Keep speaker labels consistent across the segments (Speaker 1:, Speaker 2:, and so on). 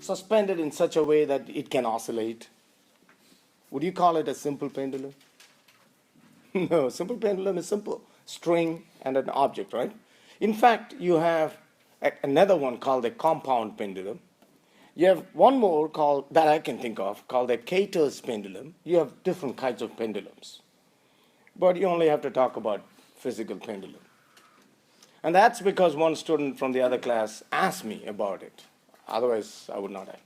Speaker 1: Suspended in such a way that it can oscillate. Would you call it a simple pendulum? No, simple pendulum is simple. String and an object, right? In fact, you have another one called a compound pendulum. You have one more called, that I can think of, called a Cater's pendulum. You have different kinds of pendulums. But you only have to talk about physical pendulum. And that's because one student from the other class asked me about it. Otherwise, I would not have.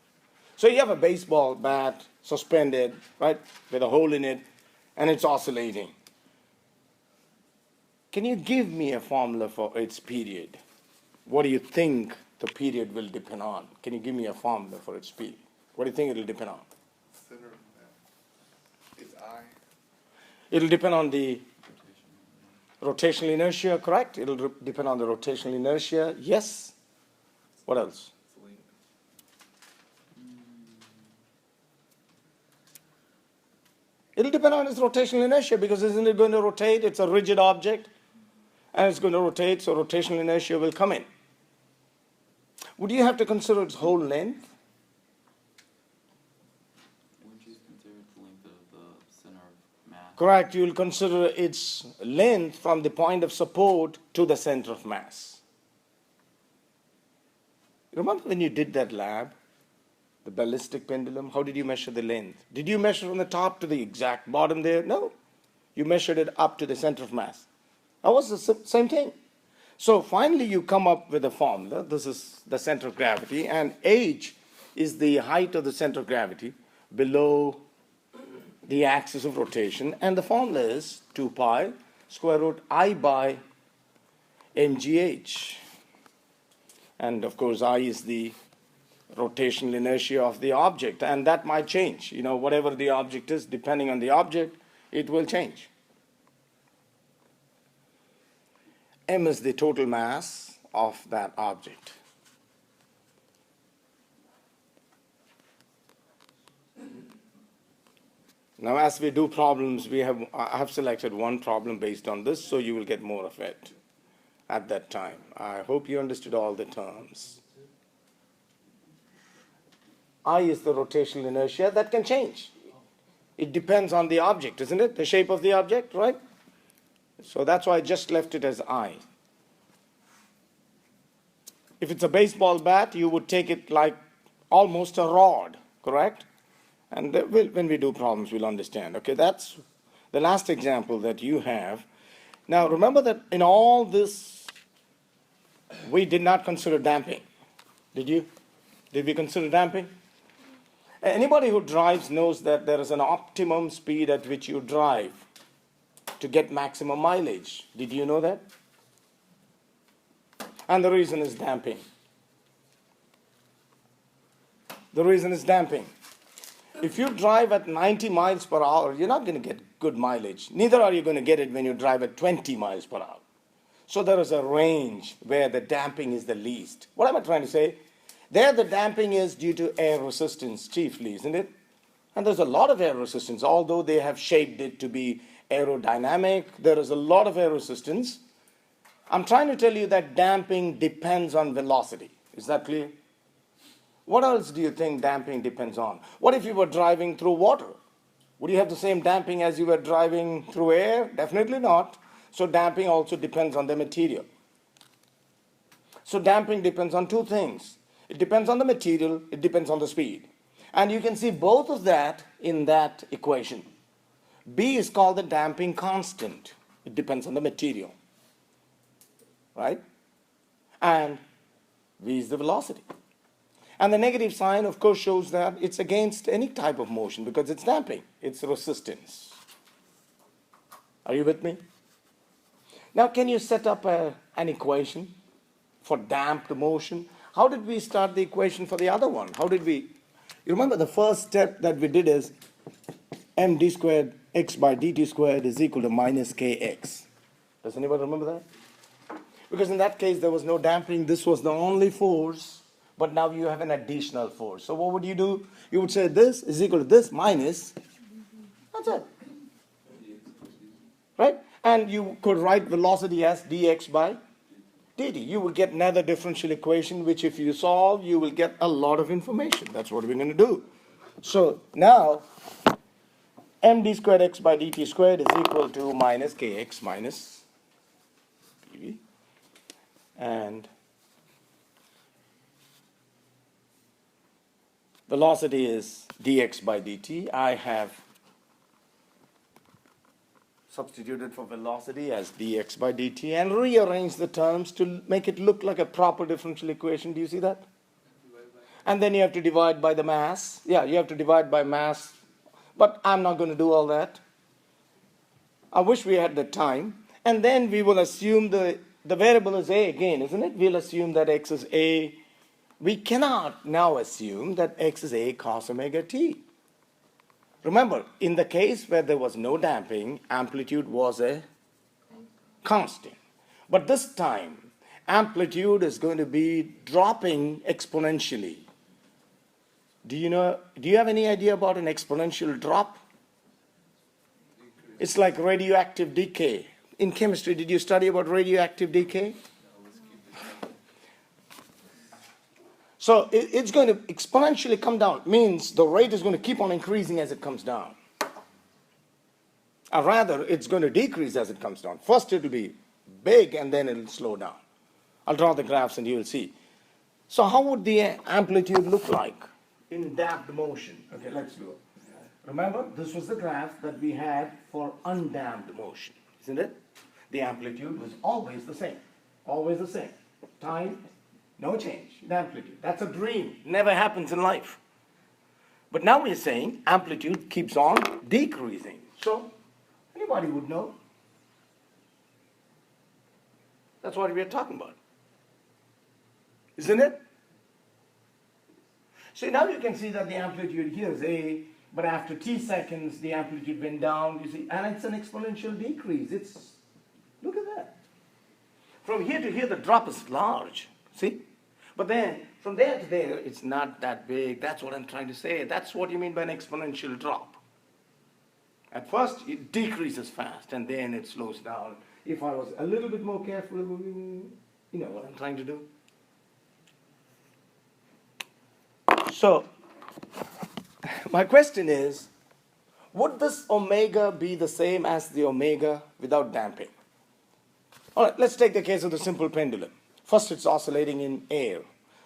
Speaker 1: So you have a baseball bat suspended, right, with a hole in it, and it's oscillating. Can you give me a formula for its period? What do you think the period will depend on? Can you give me a formula for its period? What do you think it will depend on?
Speaker 2: Center of mass is I.
Speaker 1: It'll depend on the rotational inertia, correct? It'll depend on the rotational inertia, yes. What else? It'll depend on its rotational inertia because isn't it going to rotate? It's a rigid object and it's going to rotate, so rotational inertia will come in. Would you have to consider its whole length?
Speaker 3: Wouldn't you consider the length of the center of mass?
Speaker 1: Correct. You will consider its length from the point of support to the center of mass. Remember when you did that lab? The ballistic pendulum, how did you measure the length? Did you measure from the top to the exact bottom there? No. You measured it up to the center of mass. That was the same thing. So finally you come up with a formula. This is the center of gravity, and h is the height of the center of gravity below the axis of rotation, and the formula is 2 pi square root I by mgh. And of course I is the rotational inertia of the object, and that might change. You know, whatever the object is, depending on the object, it will change. M is the total mass of that object. Now, as we do problems, I have selected one problem based on this, so you will get more of it at that time. I hope you understood all the terms. I is the rotational inertia that can change. It depends on the object, isn't it? The shape of the object, right? So that's why I just left it as I. If it's a baseball bat, you would take it like almost a rod, correct? And when we do problems, we'll understand. Okay, that's the last example that you have. Now, remember that in all this, we did not consider damping. Did you? Did we consider damping? Anybody who drives knows that there is an optimum speed at which you drive to get maximum mileage. Did you know that? And the reason is damping. The reason is damping. If you drive at 90 miles per hour, you're not going to get good mileage. Neither are you going to get it when you drive at 20 miles per hour. So there is a range where the damping is the least. What am I trying to say? There the damping is due to air resistance chiefly, isn't it? And there's a lot of air resistance. Although they have shaped it to be aerodynamic, there is a lot of air resistance. I'm trying to tell you that damping depends on velocity. Is that clear? What else do you think damping depends on? What if you were driving through water? Would you have the same damping as you were driving through air? Definitely not. So damping also depends on the material. So damping depends on two things. It depends on the material, it depends on the speed. And you can see both of that in that equation. B is called the damping constant. It depends on the material. Right? And V is the velocity. And the negative sign, of course, shows that it's against any type of motion because it's damping. It's resistance. Are you with me? Now, can you set up an equation for damped motion? How did we start the equation for the other one? How did we? You remember the first step that we did is md squared x by dt squared is equal to minus kx. Does anybody remember that? Because in that case, there was no damping. This was the only force but now you have an additional force. So what would you do? You would say this is equal to this minus, that's it. Right? And you could write velocity as dx by dt. You will get another differential equation, which if you solve, you will get a lot of information. That's what we're going to do. So now, md squared x by dt squared is equal to minus kx minus pv. And velocity is dx by dt. I have substituted for velocity as dx by dt and rearrange the terms to make it look like a proper differential equation. Do you see that? And then you have to divide by the mass. Yeah, you have to divide by mass. But I'm not going to do all that. I wish we had the time. And then we will assume the variable is a again, isn't it? We'll assume that x is a. We cannot now assume that x is a cos omega t. Remember, in the case where there was no damping, amplitude was a constant. But this time, amplitude is going to be dropping exponentially. Do you have any idea about an exponential drop? It's like radioactive decay. In chemistry, did you study about radioactive decay? So it's going to exponentially come down. It means the rate is going to keep on increasing as it comes down. Or rather, it's going to decrease as it comes down. First it will be big and then it will slow down. I'll draw the graphs and you will see. So how would the amplitude look like in damped motion? Okay, let's do it. Remember, this was the graph that we had for undamped motion, isn't it? The amplitude was always the same. Always the same. Time, no change in amplitude. That's a dream. Never happens in life. But now we're saying amplitude keeps on decreasing. So anybody would know. That's what we're talking about. Isn't it? So now you can see that the amplitude here is A, but after t seconds the amplitude went down, you see, and it's an exponential decrease. Look at that. From here to here the drop is large. See? But then, from there to there, it's not that big. That's what I'm trying to say. That's what you mean by an exponential drop. At first, it decreases fast, and then it slows down. If I was a little bit more careful, you know what I'm trying to do. So, my question is, would this omega be the same as the omega without damping? All right, let's take the case of the simple pendulum. First it's oscillating in air,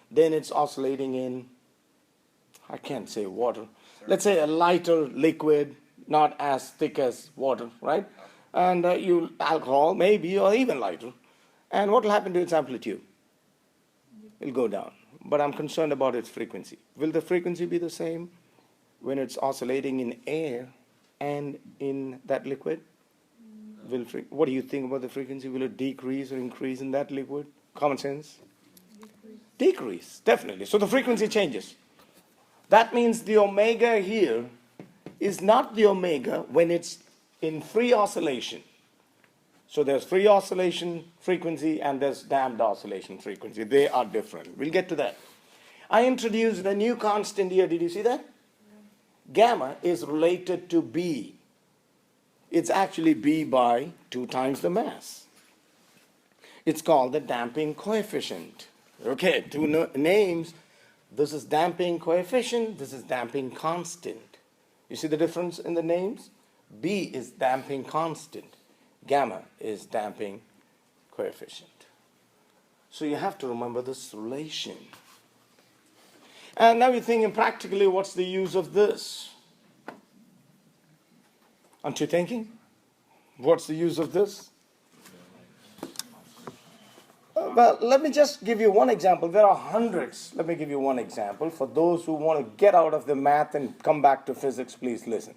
Speaker 1: then it's oscillating in, I can't say water, let's say a lighter liquid, not as thick as water, right? And alcohol maybe, or even lighter. And what will happen to its amplitude? It will go down. But I'm concerned about its frequency. Will the frequency be the same when it's oscillating in air and in that liquid? What do you think about the frequency? Will it decrease or increase in that liquid? Common sense? Decrease, definitely. So the frequency changes. That means the omega here is not the omega when it's in free oscillation. So there's free oscillation frequency and there's damped oscillation frequency. They are different. We'll get to that. I introduced a new constant here. Did you see that? Gamma is related to B. It's actually B by 2 times the mass. It's called the damping coefficient. Okay, 2 names. This is damping coefficient. This is damping constant. You see the difference in the names? B is damping constant. Gamma is damping coefficient. So you have to remember this relation. And now you're thinking practically, what's the use of this? Aren't you thinking? What's the use of this? Well, let me just give you one example. There are hundreds. Let me give you one example. For those who want to get out of the math and come back to physics, please listen.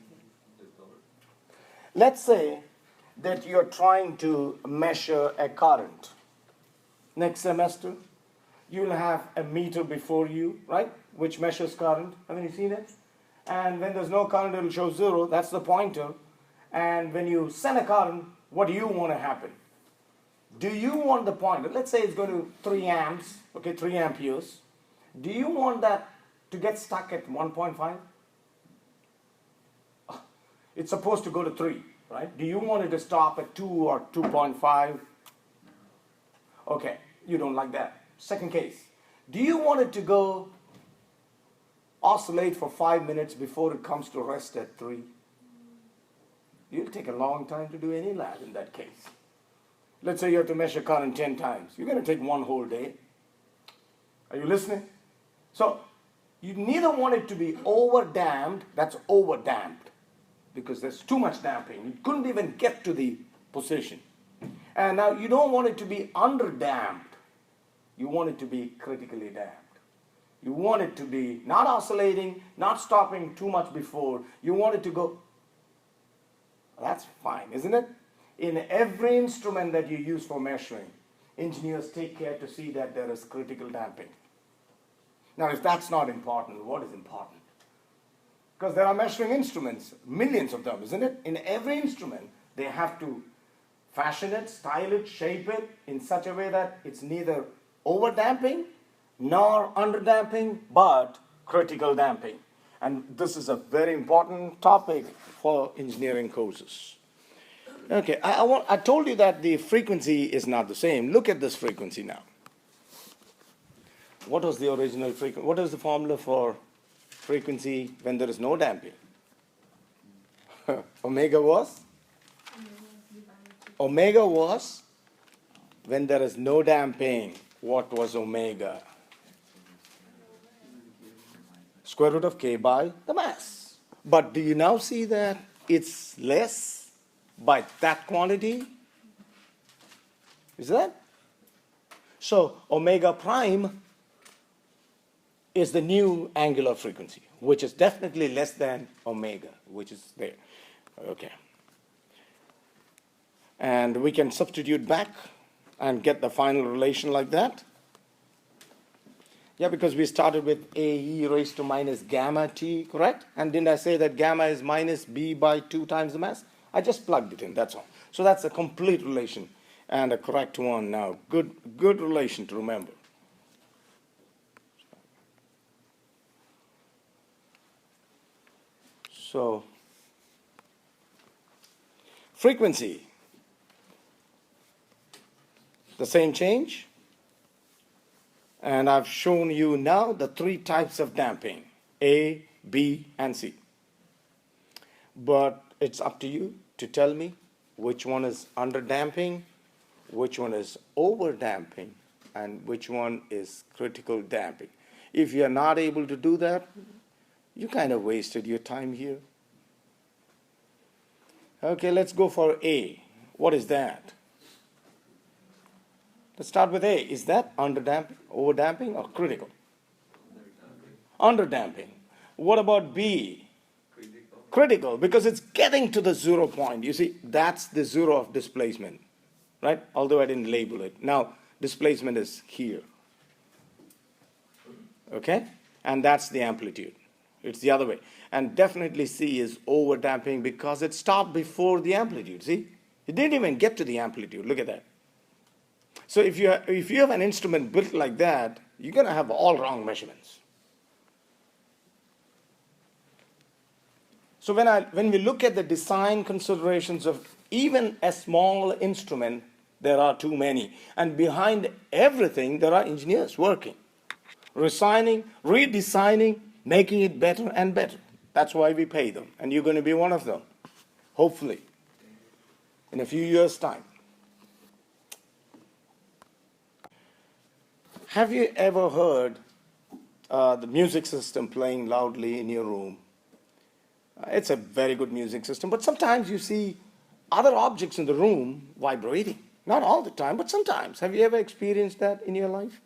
Speaker 1: Let's say that you're trying to measure a current. Next semester, you'll have a meter before you, right, which measures current. Haven't you seen it? And when there's no current, it'll show 0. That's the pointer. And when you send a current, what do you want to happen? Do you want the pointer? Let's say it's going to 3 amps, okay, 3 amperes. Do you want that to get stuck at 1.5? It's supposed to go to 3, right? Do you want it to stop at 2 or 2.5? Okay, you don't like that. Second case. Do you want it to go oscillate for 5 minutes before it comes to rest at 3? You'll take a long time to do any lab in that case. Let's say you have to measure current 10 times. You're going to take one whole day. Are you listening? So you neither want it to be over-damped, that's over-damped, because there's too much damping. You couldn't even get to the position. And now you don't want it to be under-damped. You want it to be critically damped. You want it to be not oscillating, not stopping too much before. You want it to go. That's fine, isn't it? In every instrument that you use for measuring, engineers take care to see that there is critical damping. Now, if that's not important, what is important? Because there are measuring instruments, millions of them, isn't it? In every instrument, they have to fashion it, style it, shape it in such a way that it's neither over-damping nor under-damping, but critical damping. And this is a very important topic for engineering courses. Okay, I told you that the frequency is not the same. Look at this frequency now. What was the original frequency? What is the formula for frequency when there is no damping? Omega was? Omega was when there is no damping. What was omega? Square root of k by the mass. But do you now see that it's less by that quantity? Is that? So omega prime is the new angular frequency, which is definitely less than omega, which is there. Okay. And we can substitute back and get the final relation like that. Yeah, because we started with AE raised to minus gamma T, correct? And didn't I say that gamma is minus B by 2 times the mass? I just plugged it in, that's all. So that's a complete relation and a correct one now. Good relation to remember. So, frequency, the same change. And I've shown you now the 3 types of damping, A, B, and C. But it's up to you to tell me which one is under damping, which one is over damping, and which one is critical damping. If you're not able to do that, you kind of wasted your time here. Okay, let's go for A. What is that? Let's start with A. Is that under damping, over damping, or critical? Under damping. What about B? Critical, because it's getting to the 0 point. You see, that's the 0 of displacement, right? Although I didn't label it. Now, displacement is here. Okay? And that's the amplitude. It's the other way. And definitely C is over damping because it stopped before the amplitude. See? It didn't even get to the amplitude. Look at that. So if you have an instrument built like that, you're going to have all wrong measurements. So when we look at the design considerations of even a small instrument, there are too many. And behind everything, there are engineers working, redesigning, making it better and better. That's why we pay them. And you're going to be one of them, hopefully, in a few years' time. Have you ever heard the music system playing loudly in your room? It's a very good music system, but sometimes you see other objects in the room vibrating. Not all the time, but sometimes. Have you ever experienced that in your life?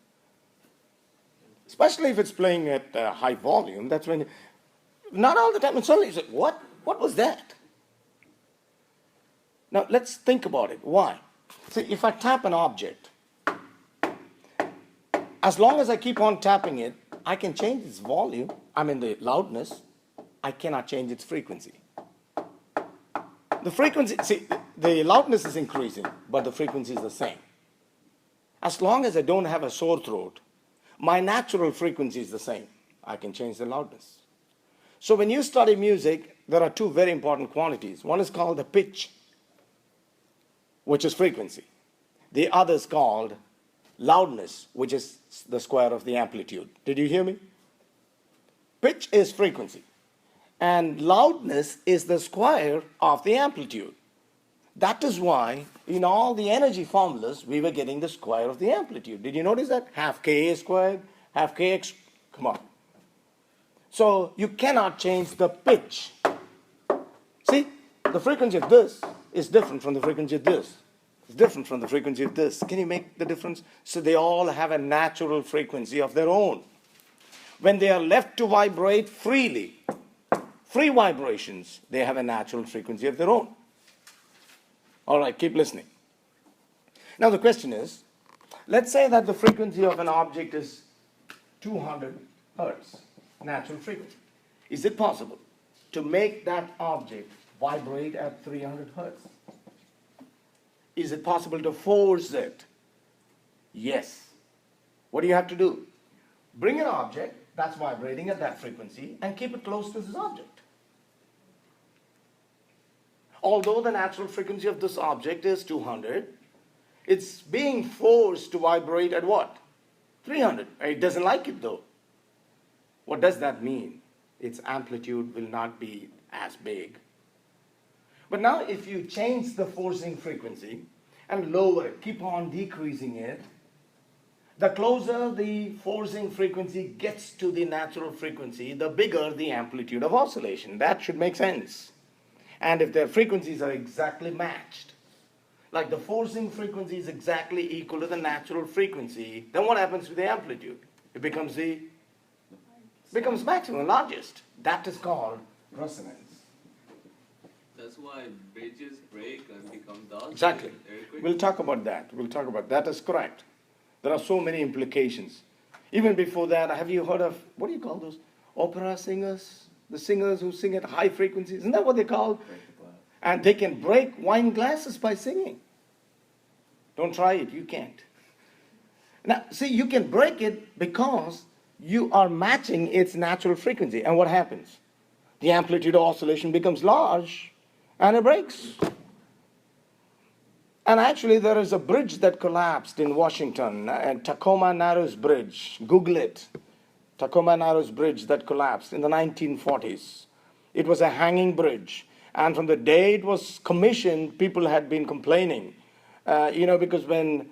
Speaker 1: Especially if it's playing at high volume. That's when, not all the time, and suddenly you say, what? What was that? Now, let's think about it. Why? See, if I tap an object, as long as I keep on tapping it, I can change its volume, the loudness. I cannot change its frequency. The frequency, see, the loudness is increasing, but the frequency is the same. As long as I don't have a sore throat, My natural frequency is the same. I can change the loudness. So when you study music, there are two very important quantities. One is called the pitch, which is frequency. The other is called loudness, which is the square of the amplitude. Did you hear me? Pitch is frequency, and loudness is the square of the amplitude. That is why in all the energy formulas, we were getting the square of the amplitude. Did you notice that? Half Ka squared, half Kx. Come on. So you cannot change the pitch. See, the frequency of this is different from the frequency of this. It's different from the frequency of this. Can you make the difference? So they all have a natural frequency of their own. When they are left to vibrate freely, free vibrations, they have a natural frequency of their own. All right, keep listening. Now the question is, let's say that the frequency of an object is 200 hertz, natural frequency. Is it possible to make that object vibrate at 300 hertz? Is it possible to force it? Yes. What do you have to do? Bring an object that's vibrating at that frequency and keep it close to this object. Although the natural frequency of this object is 200, it's being forced to vibrate at what? 300. It doesn't like it though. What does that mean? Its amplitude will not be as big. But now if you change the forcing frequency and lower it, keep on decreasing it, the closer the forcing frequency gets to the natural frequency, the bigger the amplitude of oscillation. That should make sense. And if their frequencies are exactly matched, like the forcing frequency is exactly equal to the natural frequency, then what happens with the amplitude? It becomes maximum, largest. That is called resonance.
Speaker 3: That's why bridges break and become dust.
Speaker 1: Exactly.
Speaker 3: Earthquake.
Speaker 1: We'll talk about that. That is correct. There are so many implications. Even before that, have you heard of, what do you call those? Opera singers? The singers who sing at high frequencies. Isn't that what they call?
Speaker 3: Break the glass.
Speaker 1: And they can break wine glasses by singing. Don't try it. You can't. Now, see, you can break it because you are matching its natural frequency. And what happens? The amplitude of oscillation becomes large and it breaks. And actually, there is a bridge that collapsed in Washington, Tacoma Narrows Bridge. Google it. Tacoma Narrows Bridge that collapsed in the 1940s. It was a hanging bridge. And from the day it was commissioned, people had been complaining. Because when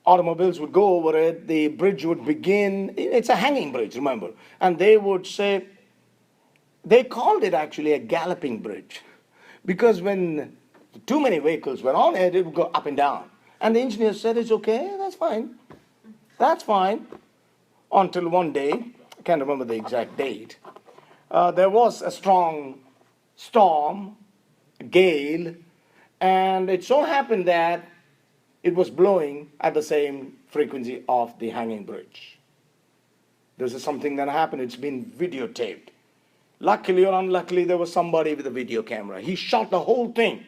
Speaker 1: automobiles would go over it, the bridge would begin. It's a hanging bridge, remember. And they would say, they called it actually a galloping bridge. Because when too many vehicles were on it, it would go up and down. And the engineer said, it's okay, that's fine. That's fine. Until one day, I can't remember the exact date, there was a strong storm, gale, and it so happened that it was blowing at the same frequency of the hanging bridge. This is something that happened. It's been videotaped. Luckily or unluckily, there was somebody with a video camera. He shot the whole thing.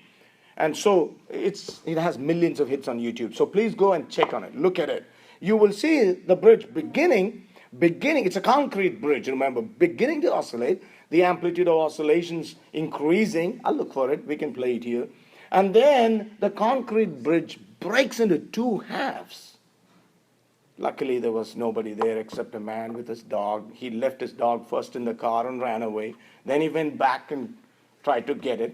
Speaker 1: And so it has millions of hits on YouTube. So please go and check on it. Look at it. You will see the bridge beginning, it's a concrete bridge, remember, beginning to oscillate, the amplitude of oscillations increasing. I'll look for it, we can play it here. And then the concrete bridge breaks into two halves. Luckily, there was nobody there except a man with his dog. He left his dog first in the car and ran away. Then he went back and tried to get it.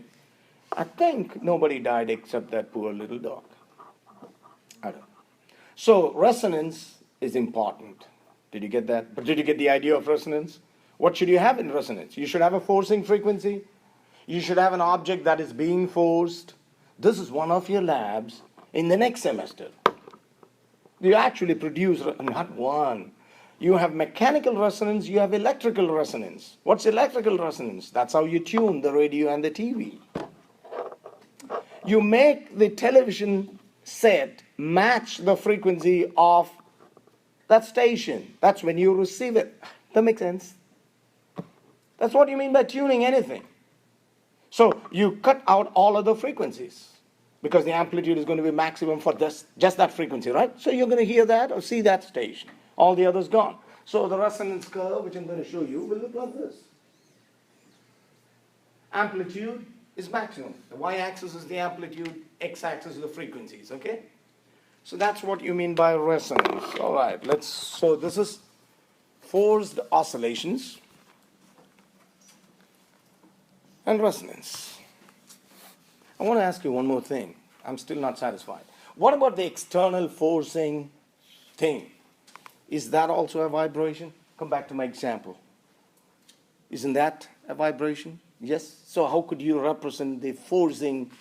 Speaker 1: I think nobody died except that poor little dog. I don't know. So resonance is important. Did you get that? But did you get the idea of resonance? What should you have in resonance? You should have a forcing frequency. You should have an object that is being forced. This is one of your labs in the next semester. You actually produce, not one. You have mechanical resonance, you have electrical resonance. What's electrical resonance? That's how you tune the radio and the TV. You make the television set match the frequency of that station. That's when you receive it. That makes sense? That's what you mean by tuning anything. So you cut out all other frequencies because the amplitude is going to be maximum for just that frequency, right? So you're going to hear that or see that station. All the others gone. So the resonance curve, which I'm going to show you, will look like this. Amplitude is maximum. The y-axis is the amplitude, x-axis is the frequencies, okay? So that's what you mean by resonance. All right, so this is forced oscillations and resonance. I want to ask you one more thing. I'm still not satisfied. What about the external forcing thing? Is that also a vibration? Come back to my example. Isn't that a vibration? Yes. So how could you represent the forcing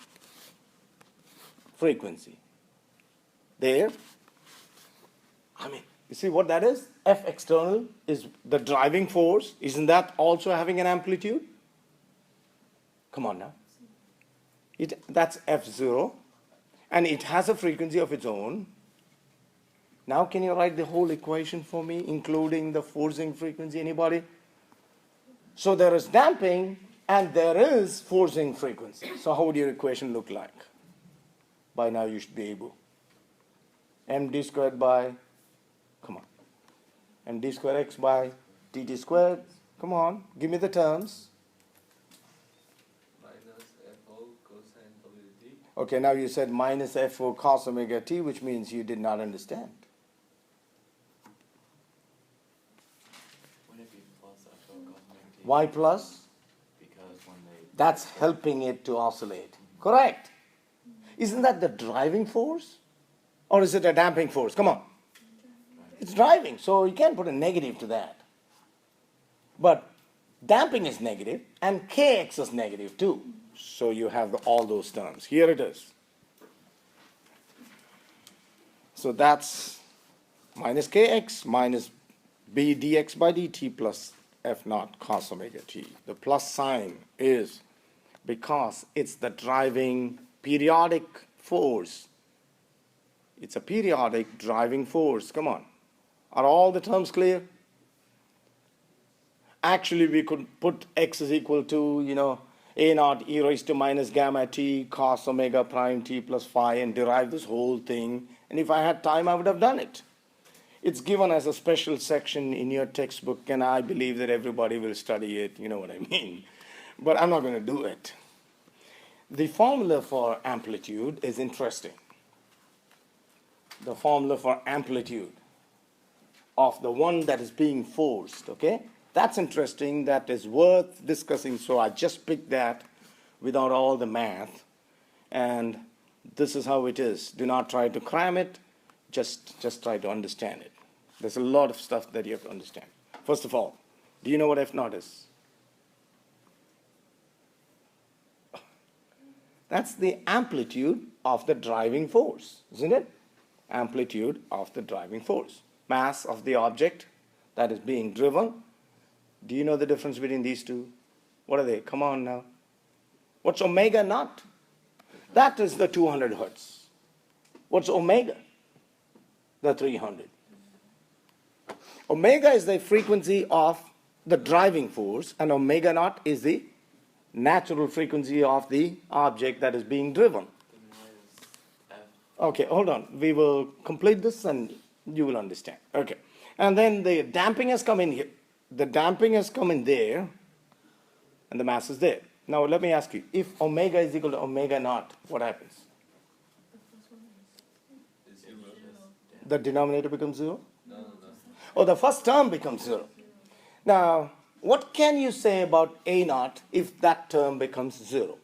Speaker 1: frequency? There. I mean, you see what that is? F external is the driving force. Isn't that also having an amplitude? Come on now. That's F0. And it has a frequency of its own. Now can you write the whole equation for me, including the forcing frequency? Anybody? So there is damping and there is forcing frequency. So how would your equation look like? By now you should be able. md squared by, come on, md squared x by dt squared. Come on, give me the terms.
Speaker 3: Minus FO cosine WT.
Speaker 1: Okay, now you said minus FO cos omega t, which means you did not understand.
Speaker 4: Wouldn't it be plus FO cos omega t?
Speaker 1: Why plus?
Speaker 4: Because when they...
Speaker 1: That's helping it to oscillate. Correct. Isn't that the driving force? Or is it a damping force? Come on. It's driving, so you can't put a negative to that. But damping is negative, and kx is negative too. So you have all those terms. Here it is. So that's minus kx minus b dx by dt plus f naught cos omega t. The plus sign is because it's the driving periodic force. It's a periodic driving force. Come on. Are all the terms clear? Actually, we could put x is equal to, a naught e raised to minus gamma t cos omega prime t plus phi and derive this whole thing. And if I had time, I would have done it. It's given as a special section in your textbook, and I believe that everybody will study it. You know what I mean. But I'm not going to do it. The formula for amplitude is interesting. The formula for amplitude of the one that is being forced, okay? That's interesting. That is worth discussing. So I just picked that without all the math. And this is how it is. Do not try to cram it. Just try to understand it. There's a lot of stuff that you have to understand. First of all, do you know what F naught is? That's the amplitude of the driving force, isn't it? Amplitude of the driving force. Mass of the object that is being driven. Do you know the difference between these two? What are they? Come on now. What's omega naught? That is the 200 hertz. What's omega? The 300. Omega is the frequency of the driving force, and omega naught is the natural frequency of the object that is being driven. Okay, hold on. We will complete this and you will understand. Okay. And then the damping has come in here. The damping has come in there, and the mass is there. Now let me ask you, if omega is equal to omega naught, what happens? The denominator becomes zero?
Speaker 3: No.
Speaker 1: Oh, the first term becomes zero. Now, what can you say about A naught if that term becomes zero?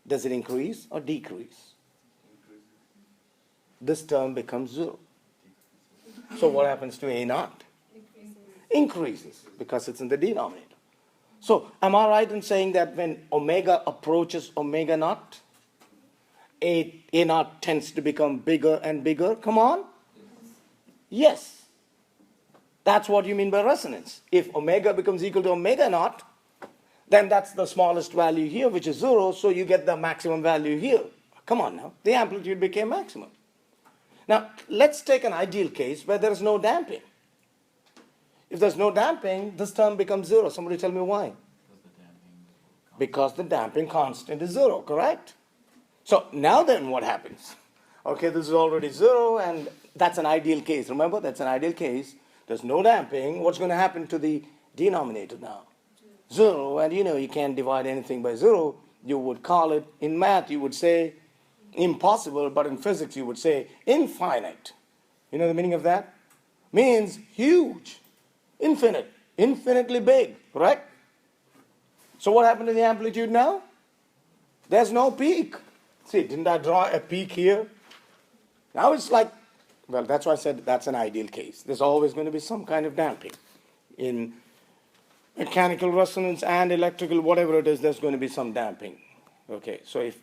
Speaker 1: Does it increase or decrease? This term becomes zero. So what happens to A naught? Increases because it's in the denominator. So am I right in saying that when omega approaches omega naught, A naught tends to become bigger and bigger? Come on. Yes. That's what you mean by resonance. If omega becomes equal to omega naught, then that's the smallest value here, which is zero, so you get the maximum value here. Come on now. The amplitude became maximum. Now, let's take an ideal case where there is no damping. If there's no damping, this term becomes zero. Somebody tell me why. Because the damping constant is zero, correct? So now then what happens? Okay, this is already zero, and that's an ideal case. Remember, that's an ideal case. There's no damping. What's going to happen to the denominator now? 0, and you can't divide anything by 0. You would call it, in math, you would say impossible, but in physics, you would say infinite. You know the meaning of that? Means huge, infinite, infinitely big, correct? So what happened to the amplitude now? There's no peak. See, didn't I draw a peak here? Now it's like, well, that's why I said that's an ideal case. There's always going to be some kind of damping. In mechanical resonance and electrical, whatever it is, there's going to be some damping. Okay, so if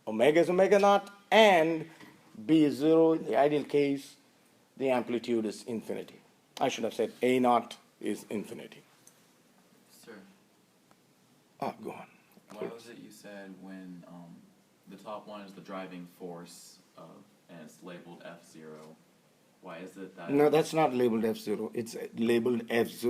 Speaker 1: omega is omega naught and B is 0, in the ideal case, the amplitude is infinity. I should have said A naught is infinity.
Speaker 4: Sir,
Speaker 1: Oh, go on.
Speaker 4: why was it you said when the top one is the driving force and it's labeled F0? Why is it that?
Speaker 1: No, that's not labeled F0. It's labeled F0.